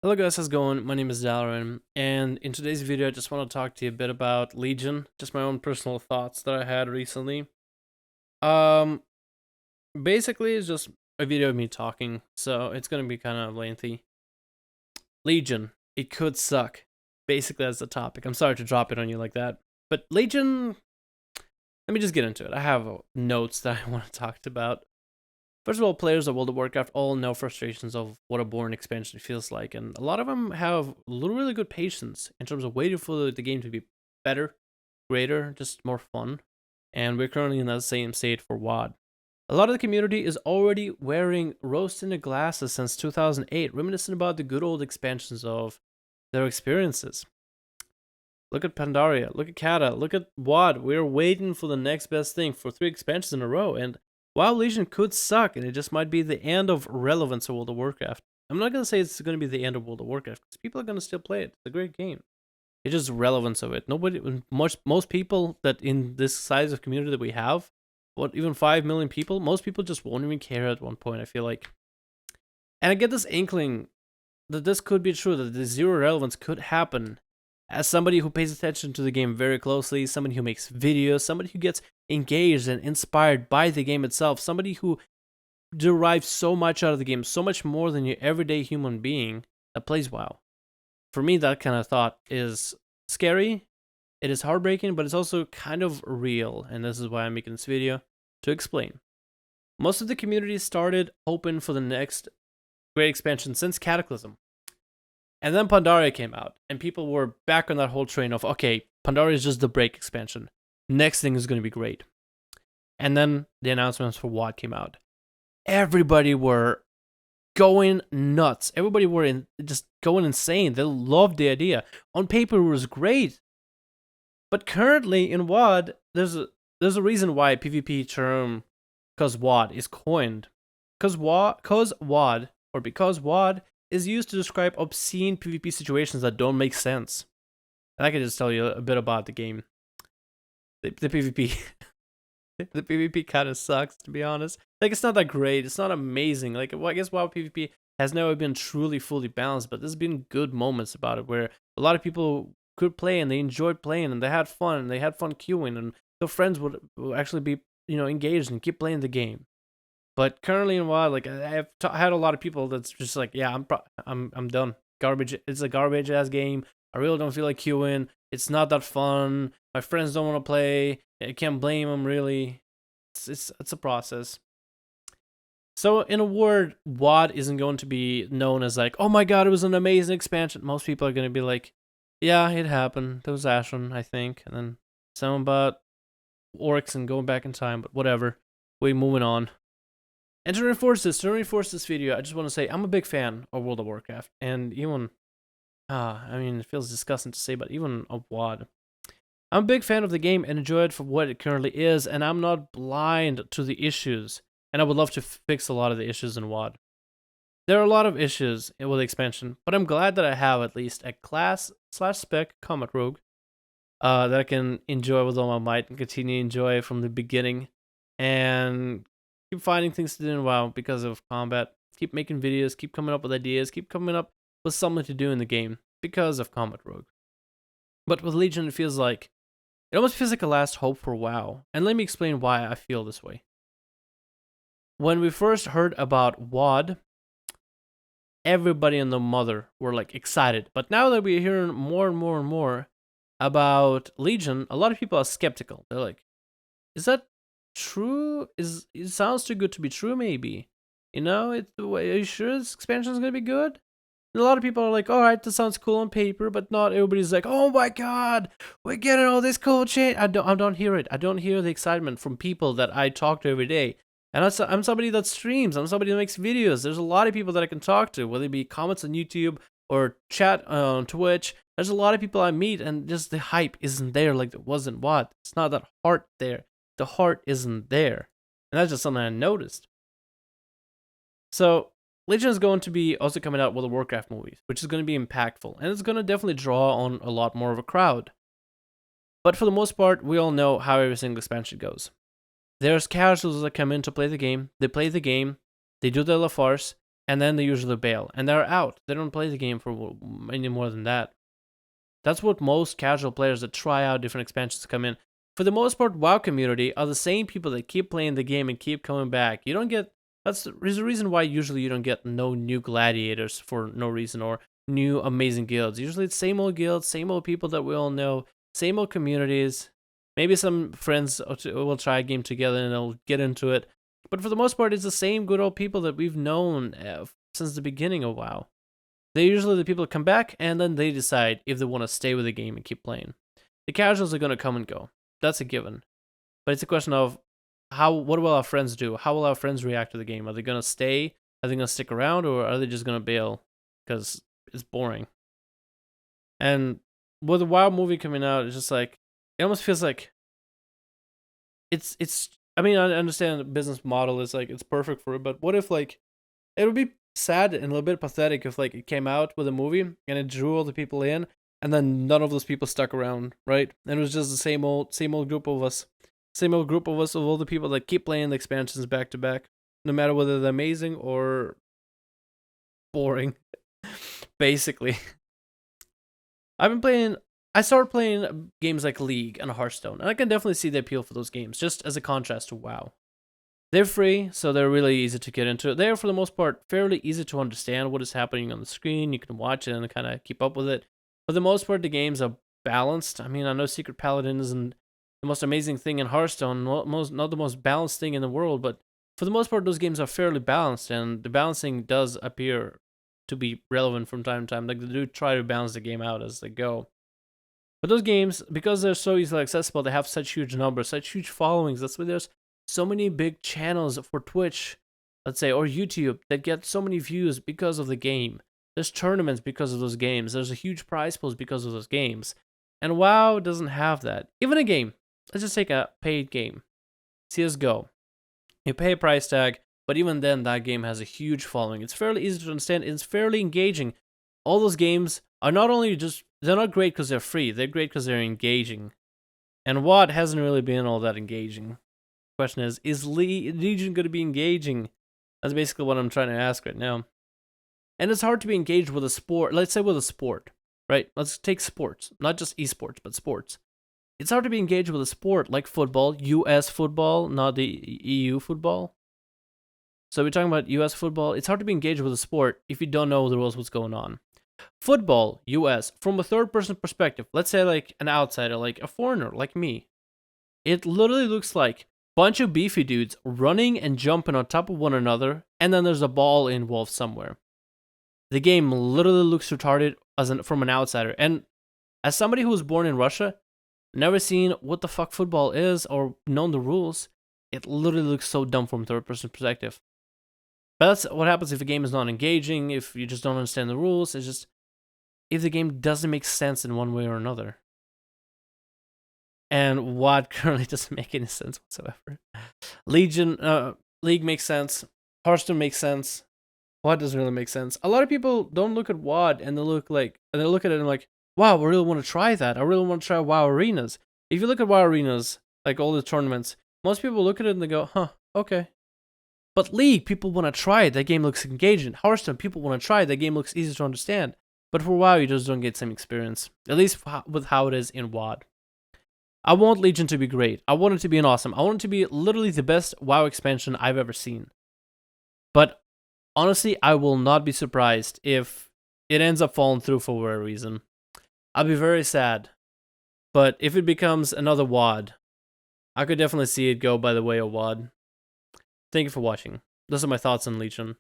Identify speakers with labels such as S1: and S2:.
S1: Hello guys, how's it going? My name is Dalaran, and in today's video I just want to talk to you a bit about Legion, just my own personal thoughts that I had recently. Um, Basically it's just a video of me talking, so it's gonna be kind of lengthy. Legion, it could suck. Basically that's the topic. I'm sorry to drop it on you like that, but Legion, let me just get into it. I have notes that I want to talk about. First of all, players of World of Warcraft all know frustrations of what a boring expansion feels like, and a lot of them have really good patience in terms of waiting for the game to be better, greater, just more fun. And we're currently in that same state for WoD. A lot of the community is already wearing rose-tinted glasses since 2008, reminiscent about the good old expansions of their experiences. Look at Pandaria, look at Kata, look at WoD. We're waiting for the next best thing for 3 expansions in a row, and while Legion could suck, and it just might be the end of relevance of World of Warcraft, I'm not going to say it's going to be the end of World of Warcraft, because people are going to still play it. It's a great game. It's just relevance of it. Most people that in this size of community that we have, even 5 million people, most people just won't even care at one point, I feel like. And I get this inkling that this could be true, that the zero relevance could happen. As somebody who pays attention to the game very closely, somebody who makes videos, somebody who gets engaged and inspired by the game itself, somebody who derives so much out of the game, so much more than your everyday human being that plays WoW. For me, that kind of thought is scary, it is heartbreaking, but it's also kind of real, and this is why I'm making this video, to explain. Most of the community started hoping for the next great expansion since Cataclysm. And then Pandaria came out, and people were back on that whole train of, okay, Pandaria is just the break expansion. Next thing is going to be great. And then the announcements for WoD came out. Everybody were going nuts. Everybody were just going insane. They loved the idea. On paper, it was great. But currently in WoD, there's a reason why PvP term because WoD is coined. Because WoD is used to describe obscene PvP situations that don't make sense. And I can just tell you a bit about the game. The PvP. The PvP kind of sucks, to be honest. Like, it's not that great. It's not amazing. Like, well, I guess WoW PvP has never been truly fully balanced, but there's been good moments about it where a lot of people could play and they enjoyed playing and they had fun and they had fun queuing and their friends would actually be, engaged and keep playing the game. But currently in WoD, like I've had a lot of people that's just like, yeah, I'm done. Garbage. It's a garbage ass game. I really don't feel like queuing. It's not that fun. My friends don't want to play. I can't blame them really. It's a process. So in a word, WoD isn't going to be known as like, oh my god, it was an amazing expansion. Most people are going to be like, yeah, it happened. There was Ashen, I think, and then some about orcs and going back in time, but whatever. We're moving on. And to reinforce this video, I just want to say I'm a big fan of World of Warcraft, and even, I mean, it feels disgusting to say, but even of WoD. I'm a big fan of the game and enjoy it for what it currently is, and I'm not blind to the issues, and I would love to fix a lot of the issues in WoD. There are a lot of issues with the expansion, but I'm glad that I have at least a class/spec combat rogue that I can enjoy with all my might and continue to enjoy from the beginning, and keep finding things to do in WoW because of combat. Keep making videos, keep coming up with ideas, keep coming up with something to do in the game because of combat rogue. But with Legion, it almost feels like a last hope for WoW. And let me explain why I feel this way. When we first heard about WoD, everybody and their mother were like excited. But now that we're hearing more and more and more about Legion, a lot of people are skeptical. They're like, is that true? It sounds too good to be true, maybe. Are you sure this expansion is gonna be good? And a lot of people are like, all right, this sounds cool on paper, but not everybody's like, oh my god, we're getting all this cool change. I don't hear it. I don't hear the excitement from people that I talk to every day. And I'm somebody that streams. I'm somebody that makes videos. There's a lot of people that I can talk to, whether it be comments on YouTube or chat on Twitch. There's a lot of people I meet, and just the hype isn't there like it was in WoD. It's not that heart there. The heart isn't there. And that's just something I noticed. So, Legion is going to be also coming out with the Warcraft movies, which is going to be impactful. And it's going to definitely draw on a lot more of a crowd. But for the most part, we all know how every single expansion goes. There's casuals that come in to play the game. They play the game. They do their LaFarce. and then they usually bail, and they're out. They don't play the game for any more than that. That's what most casual players that try out different expansions come in. For the most part, WoW community are the same people that keep playing the game and keep coming back. You don't get... There's a reason why usually you don't get no new gladiators for no reason, or new amazing guilds. Usually it's same old guilds, same old people that we all know, same old communities. Maybe some friends will try a game together and they'll get into it. But for the most part, it's the same good old people that we've known since the beginning of WoW. They're usually the people that come back, and then they decide if they want to stay with the game and keep playing. The casuals are going to come and go. That's a given. But it's a question of what will our friends do? How will our friends react to the game? Are they going to stay? Are they going to stick around? Or are they just going to bail because it's boring? And with the WoW movie coming out, it's just like, it almost feels like it's I mean, I understand the business model is like, it's perfect for it, but what if, like, it would be sad and a little bit pathetic if, like, it came out with a movie and it drew all the people in, and then none of those people stuck around, right? And it was just the same old group of us. Same old group of us, of all the people that keep playing the expansions back to back, no matter whether they're amazing or boring, basically. I started playing games like League and Hearthstone, and I can definitely see the appeal for those games, just as a contrast to WoW. They're free, so they're really easy to get into. They're, for the most part, fairly easy to understand what is happening on the screen. You can watch it and kind of keep up with it. For the most part, the games are balanced. I mean, I know Secret Paladin isn't the most amazing thing in Hearthstone, not the most balanced thing in the world, but for the most part, those games are fairly balanced, and the balancing does appear to be relevant from time to time. Like, they do try to balance the game out as they go. But those games, because they're so easily accessible, they have such huge numbers, such huge followings. That's why there's so many big channels for Twitch, let's say, or YouTube, that get so many views because of the game. There's tournaments because of those games. There's a huge prize pools because of those games. And WoW doesn't have that. Even a game. Let's just take a paid game. CSGO. You pay a price tag, but even then, that game has a huge following. It's fairly easy to understand. It's fairly engaging. All those games are not only just... They're not great because they're free. They're great because they're engaging. And WoD hasn't really been all that engaging. Question is Legion going to be engaging? That's basically what I'm trying to ask right now. And it's hard to be engaged with a sport. Let's say with a sport, right? Let's take sports. Not just esports, but sports. It's hard to be engaged with a sport like football, US football, not the EU football. So we're talking about US football. It's hard to be engaged with a sport if you don't know the rules, what's going on. Football, US, from a third-person perspective, let's say like an outsider, like a foreigner, like me. It literally looks like a bunch of beefy dudes running and jumping on top of one another, and then there's a ball involved somewhere. The game literally looks retarded from an outsider. And as somebody who was born in Russia, never seen what the fuck football is or known the rules, it literally looks so dumb from third-person perspective. But that's what happens if a game is not engaging, if you just don't understand the rules. It's just, if the game doesn't make sense in one way or another. And WoD currently doesn't make any sense whatsoever. League makes sense. Hearthstone makes sense. WoD doesn't really make sense. A lot of people don't look at WoD and they look at it and like, wow, I really want to try that. I really want to try WoW Arenas. If you look at WoW Arenas, like all the tournaments, most people look at it and they go, huh, okay. But League, people want to try it. That game looks engaging. Hearthstone, people want to try it. That game looks easy to understand. But for WoW, you just don't get the same experience. At least with how it is in WoD. I want Legion to be great. I want it to be awesome. I want it to be literally the best WoW expansion I've ever seen. But honestly, I will not be surprised if it ends up falling through for whatever reason. I'll be very sad. But if it becomes another WoD, I could definitely see it go by the way of WoD. Thank you for watching. Those are my thoughts on Legion.